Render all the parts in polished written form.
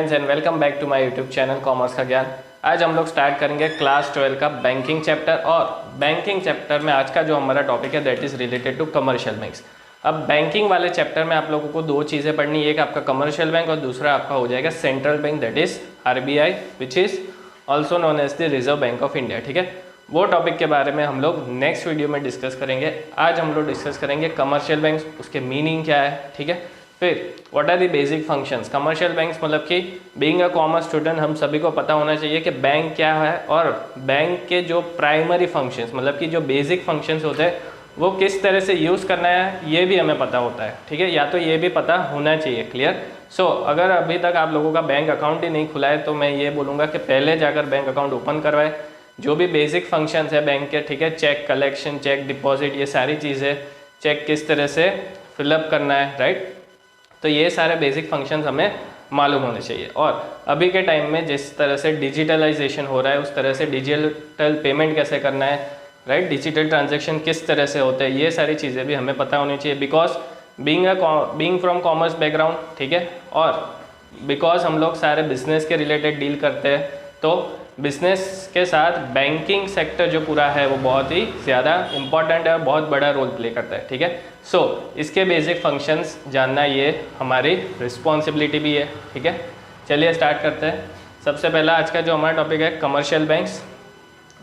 Friends and welcome back to my YouTube channel commerce का ज्ञान। आज हम लोग स्टार्ट करेंगे क्लास 12 का बैंकिंग चैप्टर और बैंकिंग चैप्टर में आज का जो हमारा टॉपिक है that is related to commercial banks. अब बैंकिंग वाले चैप्टर में आप लोगों को दो चीज़ें पढ़नी है, एक आपका कमर्शियल बैंक और दूसरा आपका हो जाएगा central bank that is RBI which is also known as the reserve bank of India. ठीक है, वो टॉपिक के बारे में हम लोग नेक्स्ट वीडियो में डिस्कस करेंगे। आज हम लोग डिस्कस करेंगे कमर्शियल बैंक्स, उसके मीनिंग क्या है। ठीक है, फिर what are the basic functions. Commercial banks मतलब कि बीइंग अ कॉमर्स स्टूडेंट हम सभी को पता होना चाहिए कि बैंक क्या है और बैंक के जो प्राइमरी फंक्शंस मतलब कि जो बेसिक फंक्शंस होते हैं वो किस तरह से यूज़ करना है ये भी हमें पता होता है। ठीक है, या तो ये भी पता होना चाहिए। क्लियर। सो अगर अभी तक आप लोगों का बैंक अकाउंट ही नहीं खुला है तो मैं ये बोलूँगा कि पहले जाकर बैंक अकाउंट ओपन करवाएं। जो भी बेसिक फंक्शंस है बैंक के, ठीक है, चेक कलेक्शन, चेक डिपॉजिट, ये सारी चीज़ें, चेक किस तरह से फिलअप करना है, राइट, तो ये सारे बेसिक फंक्शंस हमें मालूम होने चाहिए। और अभी के टाइम में जिस तरह से डिजिटलाइजेशन हो रहा है उस तरह से डिजिटल पेमेंट कैसे करना है, राइट, डिजिटल ट्रांजैक्शन किस तरह से होते हैं, ये सारी चीज़ें भी हमें पता होनी चाहिए। Because being from commerce background, ठीक है, और बिकॉज हम लोग सारे बिजनेस के रिलेटेड डील करते हैं तो बिजनेस के साथ बैंकिंग सेक्टर जो पूरा है वो बहुत ही ज़्यादा इम्पॉर्टेंट है और बहुत बड़ा रोल प्ले करता है। ठीक है, सो इसके बेसिक फंक्शंस जानना ये हमारी रिस्पॉन्सिबिलिटी भी है। ठीक है, चलिए स्टार्ट करते हैं। सबसे पहला आज का जो हमारा टॉपिक है कमर्शियल बैंक्स।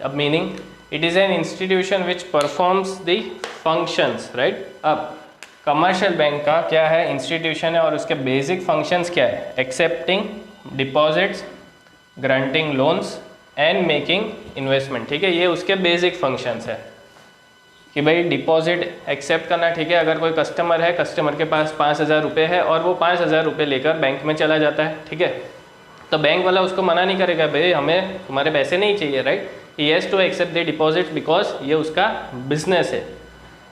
अब meaning, it is an institution which performs the functions, right. अब कमर्शियल बैंक का क्या है, इंस्टीट्यूशन है और उसके बेसिक फंक्शंस क्या है, accepting deposits, granting loans and making investment. ठीक है, ये उसके बेसिक फंक्शंस है कि भाई डिपॉजिट एक्सेप्ट करना। ठीक है, अगर कोई कस्टमर है, कस्टमर के पास 5,000 रुपये है और वो 5,000 रुपये लेकर बैंक में चला जाता है, ठीक है, तो बैंक वाला उसको मना नहीं करेगा भाई हमें तुम्हारे पैसे नहीं चाहिए, right. He has to accept the deposit because ये उसका बिजनेस है।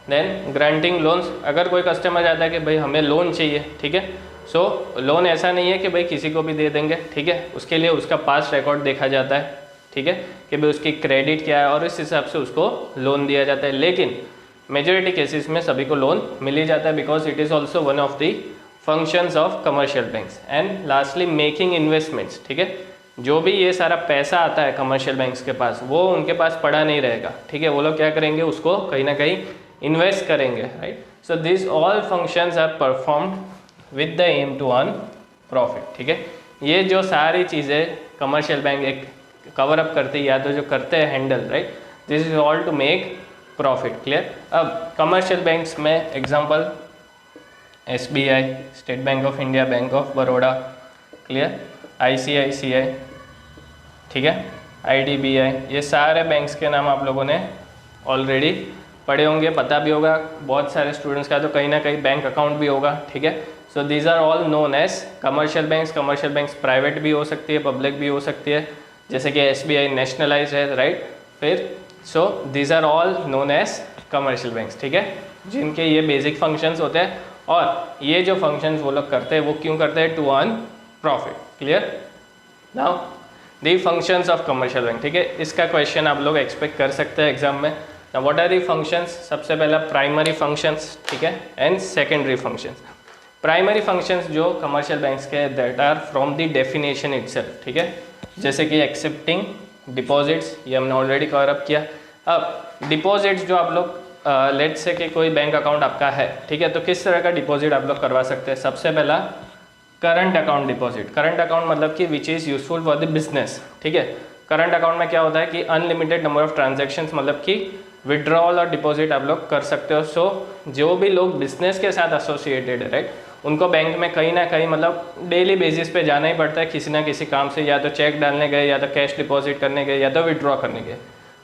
देन ग्रांटिंग लोन्स, अगर कोई कस्टमर जाता है कि भाई हमें लोन चाहिए, ठीक है, सो लोन ऐसा नहीं है कि भाई किसी को भी दे देंगे, ठीक है, उसके लिए उसका पास्ट रिकॉर्ड देखा जाता है, ठीक है, कि भाई उसकी क्रेडिट क्या है और इस हिसाब से उसको लोन दिया जाता है। लेकिन मेजॉरिटी केसेस में सभी को लोन मिल ही जाता है because it is also one of the functions of commercial banks. And lastly making investments. ठीक है, जो भी ये सारा पैसा आता है कमर्शियल बैंक्स के पास वो उनके पास पड़ा नहीं रहेगा, ठीक है, वो लोग क्या करेंगे, उसको कहीं ना कहीं इन्वेस्ट करेंगे, right. So this all functions are performed with the aim to earn profit. ठीक है, ये जो सारी चीज़ें कमर्शियल बैंक एक कवर अप करते हैं या तो जो करते हैं handle, right, this is all to make profit. Clear. अब कमर्शियल बैंक्स में example SBI, state bank of India, bank of Baroda, clear, ICICI, ठीक है, IDBI, ये सारे बैंक्स के नाम आप लोगों ने ऑलरेडी पढ़े होंगे, पता भी होगा। बहुत सारे स्टूडेंट्स का तो कहीं ना कहीं बैंक अकाउंट भी होगा, ठीक है। So these are all known as commercial banks. Commercial banks private भी हो सकती है, पब्लिक भी हो सकती है, जैसे कि SBI नेशनलाइज है, राइट। फिर so these are all known as commercial banks, ठीक है, जिनके ये बेसिक फंक्शंस होते हैं और ये जो फंक्शंस वो लोग करते हैं वो क्यों करते हैं, to earn profit. Clear. Now the functions of commercial bank, ठीक है, इसका क्वेश्चन आप लोग एक्सपेक्ट कर सकते हैं एग्जाम में। Now what are the functions? सबसे पहला प्राइमरी फंक्शंस, ठीक है, and secondary functions. Primary functions जो कमर्शियल बैंक्स के that are from the definition itself, ठीक है, जैसे कि एक्सेप्टिंग डिपॉजिट्स, ये हमने ऑलरेडी कवर अप किया। अब डिपॉजिट्स जो आप लोग लेट्स से कि कोई बैंक अकाउंट आपका है, ठीक है, तो किस तरह का डिपॉजिट आप लोग करवा सकते हैं। सबसे पहला current account deposit. Current account मतलब कि which is useful for the business, ठीक है। करंट अकाउंट में क्या होता है कि अनलिमिटेड नंबर ऑफ ट्रांजेक्शन्स मतलब कि विड्रॉल और डिपॉजिट आप लोग कर सकते हो। सो जो भी लोग बिजनेस के साथ एसोसिएटेड है, राइट, उनको बैंक में कहीं ना कहीं मतलब डेली बेसिस पे जाना ही पड़ता है किसी ना किसी काम से, या तो चेक डालने गए, या तो कैश डिपॉजिट करने गए, या तो विड्रॉ करने गए।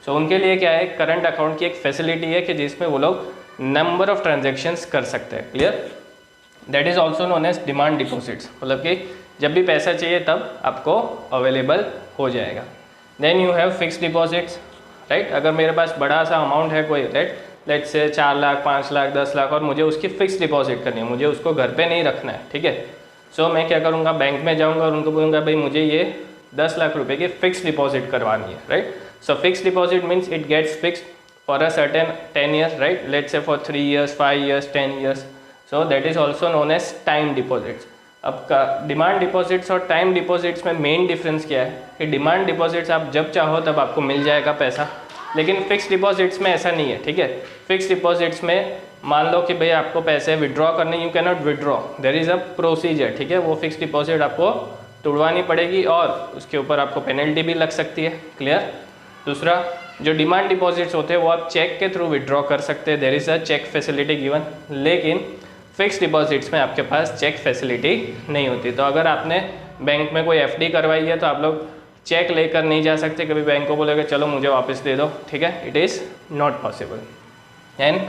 सो उनके लिए क्या है, करंट अकाउंट की एक फैसिलिटी है कि जिसमें वो लोग नंबर ऑफ ट्रांजेक्शन्स कर सकते हैं। Clear. That is also known as demand deposits, मतलब कि जब भी पैसा चाहिए तब आपको अवेलेबल हो जाएगा। Then you have fix deposits, right. अगर मेरे पास बड़ा सा अमाउंट है कोई, राइट, लेट्स से 4 लाख, 5 लाख, 10 लाख और मुझे उसकी फिक्स डिपॉजिट करनी है, मुझे उसको घर पे नहीं रखना है, ठीक है। सो मैं क्या करूँगा, बैंक में जाऊँगा और उनको बोलूँगा भाई मुझे ये 10 लाख रुपए की फिक्स डिपॉजिट करवानी है, right. So fix deposit means it gets fixed for a certain 10 years, right, let's say for 3 years, 5 years, 10 years. So that is also known as time deposits. आपका डिमांड डिपॉजिट्स और time deposits में main difference क्या है कि demand deposits आप जब चाहो तब आपको मिल जाएगा पैसा, लेकिन फिक्स डिपॉजिट्स में ऐसा नहीं है, ठीक है। फिक्स डिपॉजिट्स में मान लो कि भाई आपको पैसे विड्रॉ करने, you can not withdraw, there is a procedure, ठीक है। वो फिक्स डिपॉजिट आपको तोड़वानी पड़ेगी और उसके ऊपर आपको पेनल्टी भी लग सकती है, क्लियर। दूसरा, जो डिमांड डिपॉजिट्स होते हैं वो आप चेक के थ्रू विड्रॉ कर सकते हैं, there is a cheque facility given, लेकिन फिक्स डिपॉजिट्स में आपके पास चेक फैसिलिटी नहीं होती। तो अगर आपने बैंक में कोई एफडी करवाई है तो आप लोग चेक लेकर नहीं जा सकते, कभी बैंक को बोलेगा चलो मुझे वापस दे दो, ठीक है, it is not possible. And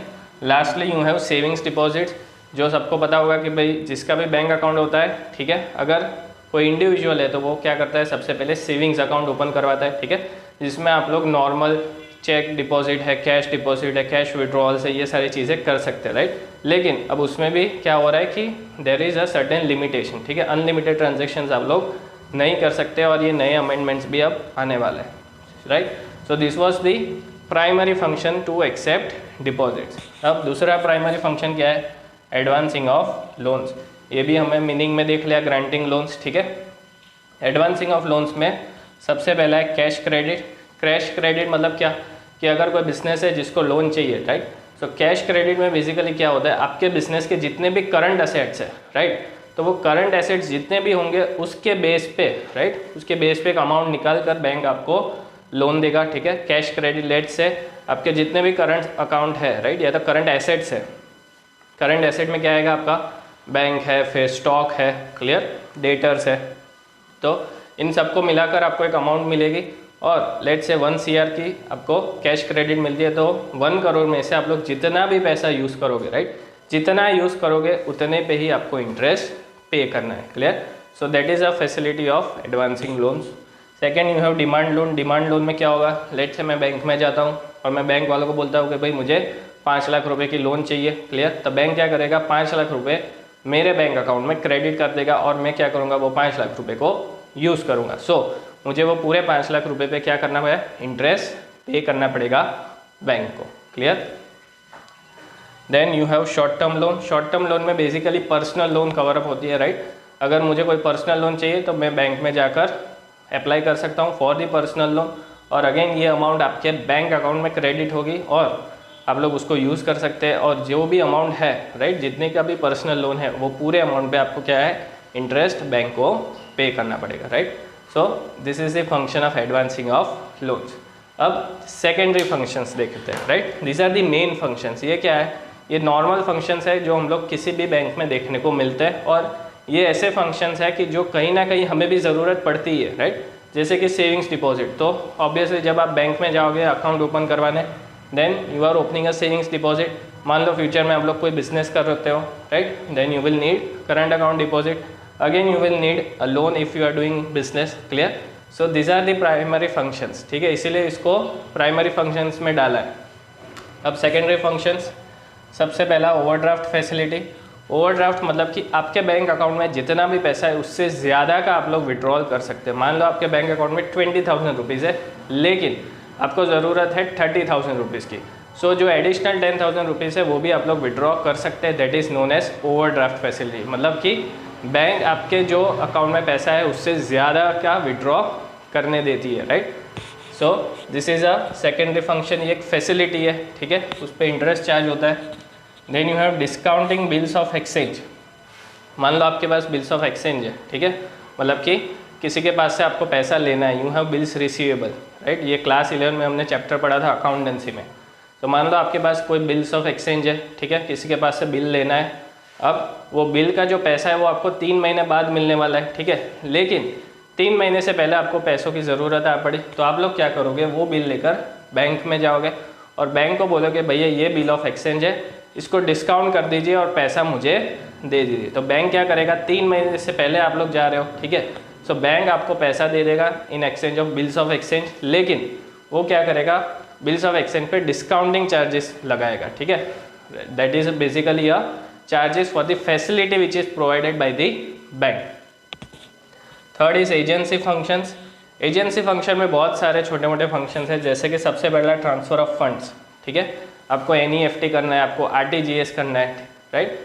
lastly you have savings deposits, जो सबको पता होगा कि भाई जिसका भी बैंक अकाउंट होता है, ठीक है, अगर कोई इंडिविजुअल है तो वो क्या करता है, सबसे पहले सेविंग्स अकाउंट ओपन करवाता है, ठीक है, जिसमें आप लोग नॉर्मल चेक डिपॉजिट है, कैश डिपॉजिट है, कैश विड्रॉल्स है, ये सारी चीज़ें कर सकते हैं, राइट। लेकिन अब उसमें भी क्या हो रहा है कि there is a certain limitation, ठीक है, अनलिमिटेड ट्रांजेक्शन्स आप लोग नहीं कर सकते और ये नए अमेंडमेंट्स भी अब आने वाले हैं, right. So this was the primary function to accept deposits. अब दूसरा प्राइमरी फंक्शन क्या है, एडवांसिंग ऑफ लोन्स। ये भी हमें मीनिंग में देख लिया, ग्रांटिंग लोन्स, ठीक है। एडवांसिंग ऑफ लोन्स में सबसे पहला है कैश क्रेडिट। कैश क्रेडिट मतलब क्या कि अगर कोई बिजनेस है जिसको लोन चाहिए, राइट, तो कैश क्रेडिट में बेसिकली क्या होता है, आपके बिजनेस के जितने भी करंट एसेट्स है, राइट, तो वो करंट एसेट्स जितने भी होंगे उसके बेस पे, राइट, उसके बेस पे एक अमाउंट निकाल कर बैंक आपको लोन देगा, ठीक है। कैश क्रेडिट लेट से आपके जितने भी करंट अकाउंट है, राइट, या तो करंट एसेट्स है, करंट एसेट में क्या आएगा आपका बैंक है, फिर स्टॉक है, क्लियर, डेटर्स है, तो इन सबको मिलाकर आपको एक अमाउंट मिलेगी और लेट से 1 CR की आपको कैश क्रेडिट मिलती है, तो 1 करोड़ में से आप लोग जितना भी पैसा यूज़ करोगे, राइट, जितना यूज़ करोगे उतने पे ही आपको इंटरेस्ट पे करना है, clear. So that is a facility of advancing loans. Second you have demand loan. Demand loan में क्या होगा, लेट से मैं बैंक में जाता हूँ और मैं बैंक वालों को बोलता हूँ कि भाई मुझे 5 लाख रुपए की लोन चाहिए, क्लियर। तो बैंक क्या करेगा, 5 लाख रुपए मेरे बैंक अकाउंट में क्रेडिट कर देगा और मैं क्या करूँगा, वो 5 लाख रुपए को यूज़ करूँगा। सो मुझे वो पूरे 5 लाख रुपए पे क्या करना है, इंटरेस्ट पे करना पड़ेगा बैंक को, clear. Then you have short term loan. Short term loan में basically personal loan cover up होती है, राइट। अगर मुझे कोई पर्सनल लोन चाहिए तो मैं बैंक में जाकर अप्लाई कर सकता हूँ फॉर दी पर्सनल लोन, और अगेन ये अमाउंट आपके बैंक अकाउंट में क्रेडिट होगी और आप लोग उसको यूज़ कर सकते हैं, और जो भी अमाउंट है, राइट, जितने का भी पर्सनल लोन है वो पूरे अमाउंट पे आपको क्या है, इंटरेस्ट बैंक को पे करना पड़ेगा, right. So this is the function of advancing of loans. अब सेकेंडरी फंक्शंस देखते हैं, right, these are the main functions. ये क्या है, ये नॉर्मल फंक्शंस है जो हम लोग किसी भी बैंक में देखने को मिलते हैं, और ये ऐसे फंक्शंस है कि जो कहीं ना कहीं हमें भी ज़रूरत पड़ती है, राइट। जैसे कि सेविंग्स डिपॉजिट, तो ऑब्वियसली जब आप बैंक में जाओगे अकाउंट ओपन करवाने, then you are opening a savings deposit. मान लो फ्यूचर में आप लोग कोई बिजनेस कर रहे हो, right, then you will need current account deposit, again you will need a loan if you are doing business, clear. So these are the primary functions, ठीक है, इसीलिए इसको प्राइमरी फंक्शंस में डाला है। अब सेकेंडरी फंक्शंस, सबसे पहला ओवरड्राफ्ट फैसिलिटी। ओवरड्राफ्ट मतलब कि आपके बैंक अकाउंट में जितना भी पैसा है उससे ज़्यादा का आप लोग विड्रॉल कर सकते हैं। मान लो आपके बैंक अकाउंट में 20,000 रुपीज़ है, लेकिन आपको ज़रूरत है 30,000 रुपीज़ की, सो जो एडिशनल 10,000 रुपीज़ है वो भी आप लोग विड्रॉ कर सकते हैं। That is known as overdraft facility. मतलब कि बैंक आपके जो अकाउंट में पैसा है उससे ज़्यादा का विड्रॉ करने देती है, right. So this is a secondary function, ये एक फैसिलिटी है, ठीक है, उस पर इंटरेस्ट चार्ज होता है। Then you have discounting bills of exchange. मान लो आपके पास बिल्स ऑफ एक्सचेंज है, ठीक है, मतलब कि किसी के पास से आपको पैसा लेना है, you have bills receivable, right. ये क्लास 11 में हमने चैप्टर पढ़ा था अकाउंटेंसी में। तो मान लो आपके पास कोई बिल्स ऑफ एक्सचेंज है, ठीक है, किसी के पास से बिल लेना है। अब वो बिल का जो पैसा है वो आपको 3 महीने बाद मिलने वाला है, ठीक है, लेकिन 3 महीने से पहले आपको पैसों की ज़रूरत आ पड़ी, तो आप लोग क्या करोगे, वो बिल लेकर बैंक में जाओगे और बैंक को बोलोगे भैया ये बिल ऑफ एक्सचेंज है, इसको डिस्काउंट कर दीजिए और पैसा मुझे दे दीजिए। तो बैंक क्या करेगा, 3 महीने से पहले आप लोग जा रहे हो, ठीक है, सो बैंक आपको पैसा दे देगा in exchange of bills of exchange, लेकिन वो क्या करेगा, बिल्स ऑफ एक्सचेंज पे डिस्काउंटिंग चार्जेस लगाएगा, ठीक है। That is basically a charges for the facility which is provided by the bank. Third is agency functions. Agency function में बहुत सारे छोटे मोटे फंक्शंस हैं, जैसे कि सबसे पहला ट्रांसफ़र ऑफ फंड्स, ठीक है, आपको NEFT करना है, आपको RTGS करना है, राइट।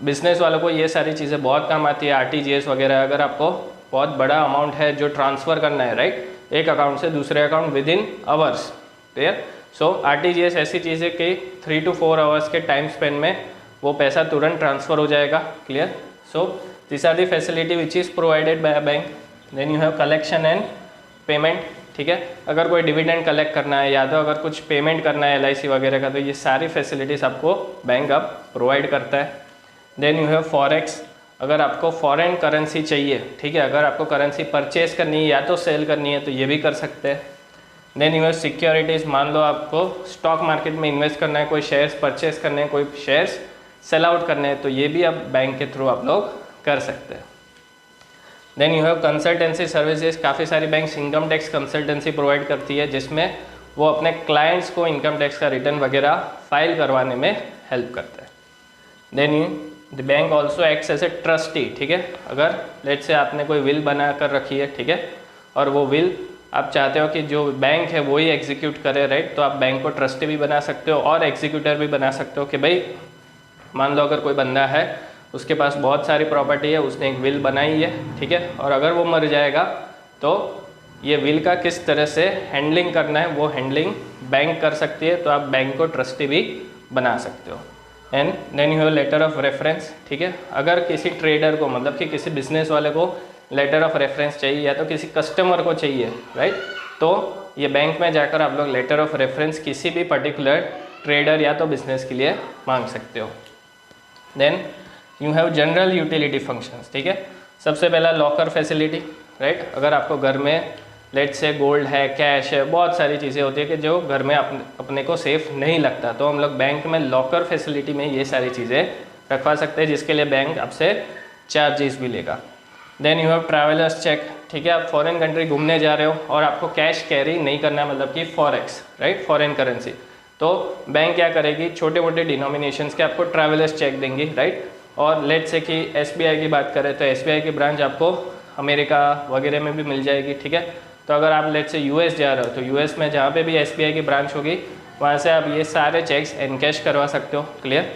बिजनेस वालों को ये सारी चीज़ें बहुत काम आती है, आरटीजीएस वगैरह। अगर आपको बहुत बड़ा अमाउंट है जो ट्रांसफ़र करना है, राइट, एक अकाउंट से दूसरे account within hours, clear. सो आरटीजीएस ऐसी चीज़ है कि 3 to 4 आवर्स के टाइम स्पेन में वो पैसा तुरंत ट्रांसफ़र हो जाएगा, clear. So this are the facility which is provided by a bank. Then you have collection and payment, ठीक है। अगर कोई डिविडेंड कलेक्ट करना है या तो अगर कुछ पेमेंट करना है LIC वगैरह का, तो ये सारी फैसिलिटीज़ आपको बैंक अब प्रोवाइड करता है। देन यू हैव फॉरेक्स, अगर आपको फॉरेन करेंसी चाहिए, ठीक है, अगर आपको करेंसी परचेज करनी है या तो सेल करनी है तो ये भी कर सकते हैं। देन यू हैव सिक्योरिटीज़, मान लो आपको स्टॉक मार्केट में इन्वेस्ट करना है, कोई शेयर्स परचेज करने हैं, कोई शेयर्स सेल आउट करने हैं, तो ये भी अब बैंक के थ्रू आप लोग कर सकते हैं। Then you have consultancy services, काफ़ी सारी banks income tax consultancy provide करती है जिसमें वो अपने क्लाइंट्स को इनकम टैक्स का रिटर्न वगैरह फाइल करवाने में हेल्प करता है। Then the bank also acts as a trustee, ठीक है। अगर लेट से आपने कोई विल बना कर रखी है, ठीक है, और वो विल आप चाहते हो कि जो बैंक है वो ही एग्जीक्यूट करे, राइट, तो आप बैंक को ट्रस्टी भी बना सकते हो और एग्जीक्यूटर भी बना सकते हो कि भाई मान लो अगर कोई बंदा है उसके पास बहुत सारी प्रॉपर्टी है, उसने एक विल बनाई है, ठीक है, और अगर वो मर जाएगा तो ये विल का किस तरह से हैंडलिंग करना है वो हैंडलिंग बैंक कर सकती है, तो आप बैंक को ट्रस्टी भी बना सकते हो। And then you have letter of reference, ठीक है। अगर किसी ट्रेडर को, मतलब कि किसी बिजनेस वाले को लेटर ऑफ रेफरेंस चाहिए या तो किसी कस्टमर को चाहिए, राइट, तो ये बैंक में जाकर आप लोग लेटर ऑफ रेफरेंस किसी भी पर्टिकुलर ट्रेडर या तो बिजनेस के लिए मांग सकते हो। Then you have general utility functions, ठीक है। सबसे पहला लॉकर फैसिलिटी, राइट, अगर आपको घर में लेट से गोल्ड है, कैश है, बहुत सारी चीज़ें होती है कि जो घर में अपने को सेफ नहीं लगता, तो हम लोग बैंक में लॉकर फैसिलिटी में ये सारी चीज़ें रखवा सकते हैं जिसके लिए बैंक आपसे चार्जेस भी लेगा। Then you have travellers cheque, ठीक है, आप फॉरेन कंट्री घूमने जा रहे हो और आपको कैश कैरी नहीं करना है, मतलब कि फॉरेक्स, राइट, फॉरेन करेंसी, तो बैंक क्या करेगी, छोटे मोटे डिनोमिनेशंस के आपको ट्रैवलर्स चेक देंगी, राइट। और लेट से कि SBI की बात करें तो SBI की ब्रांच आपको अमेरिका वगैरह में भी मिल जाएगी, ठीक है। तो अगर आप लेट से US जा रहे हो तो US में जहाँ पे भी SBI की ब्रांच होगी वहाँ से आप ये सारे चेक्स एनकैश करवा सकते हो, क्लियर।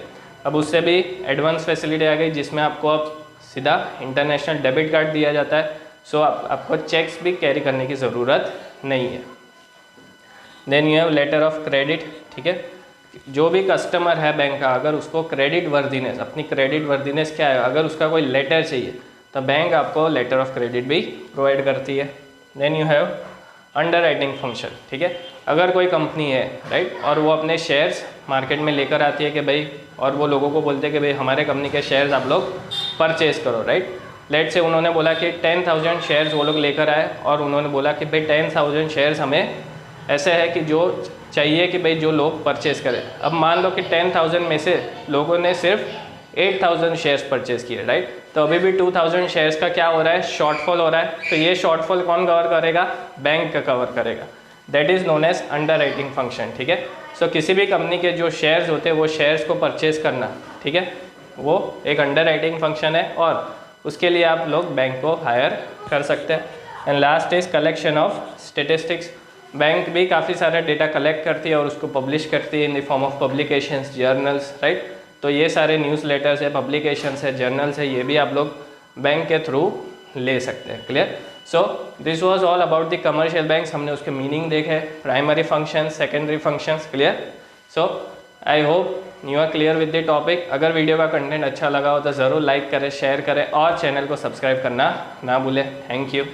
अब उससे भी एडवांस फैसिलिटी आ गई जिसमें आपको अब सीधा इंटरनेशनल डेबिट कार्ड दिया जाता है, सो आपको चेक्स भी कैरी करने की ज़रूरत नहीं है। Then you have letter of credit, ठीक है, जो भी कस्टमर है बैंक का अगर उसको क्रेडिट वर्दीनेस, अपनी क्रेडिट वर्दीनेस क्या है, अगर उसका कोई लेटर चाहिए तो बैंक आपको लेटर ऑफ क्रेडिट भी प्रोवाइड करती है। Then you have underwriting function, ठीक है, अगर कोई कंपनी है, राइट, और वो अपने शेयर्स मार्केट में लेकर आती है कि भाई, और वो लोगों को बोलते हैं कि भाई हमारे कंपनी के शेयर्स आप लोग परचेज करो, राइट। लेट से उन्होंने बोला कि 10,000 शेयर्स वो लोग लेकर आए और उन्होंने बोला कि भाई 10,000 शेयर्स हमें ऐसे है कि जो चाहिए कि भाई जो लोग परचेज़ करें। अब मान लो कि 10,000 में से लोगों ने सिर्फ 8,000 शेयर्स परचेज़ किए, राइट, तो अभी भी 2,000 शेयर्स का क्या हो रहा है, शॉर्टफॉल हो रहा है, तो ये शॉर्टफॉल कौन कवर करेगा, बैंक का कवर करेगा, that is known as underwriting function, ठीक है। सो किसी भी कंपनी के जो शेयर्स होते हैं वो शेयर्स को परचेज़ करना, ठीक है, वो एक अंडर राइटिंग फंक्शन है और उसके लिए आप लोग बैंक को हायर कर सकते हैं। And last is collection of statistics, bank भी काफ़ी सारा डेटा कलेक्ट करती है और उसको पब्लिश करती है in the form of publications, journals, right. तो ये सारे न्यूज़ लेटर्स है, पब्लिकेशंस है, जर्नल्स है, ये भी आप लोग बैंक के थ्रू ले सकते हैं, clear. So this was all about the commercial banks, हमने उसके मीनिंग देखे, primary functions, secondary functions, clear. So I hope you are clear with the topic. अगर वीडियो का कंटेंट अच्छा लगा हो तो ज़रूर लाइक करें, शेयर करें और चैनल को सब्सक्राइब करना ना भूलें। Thank you.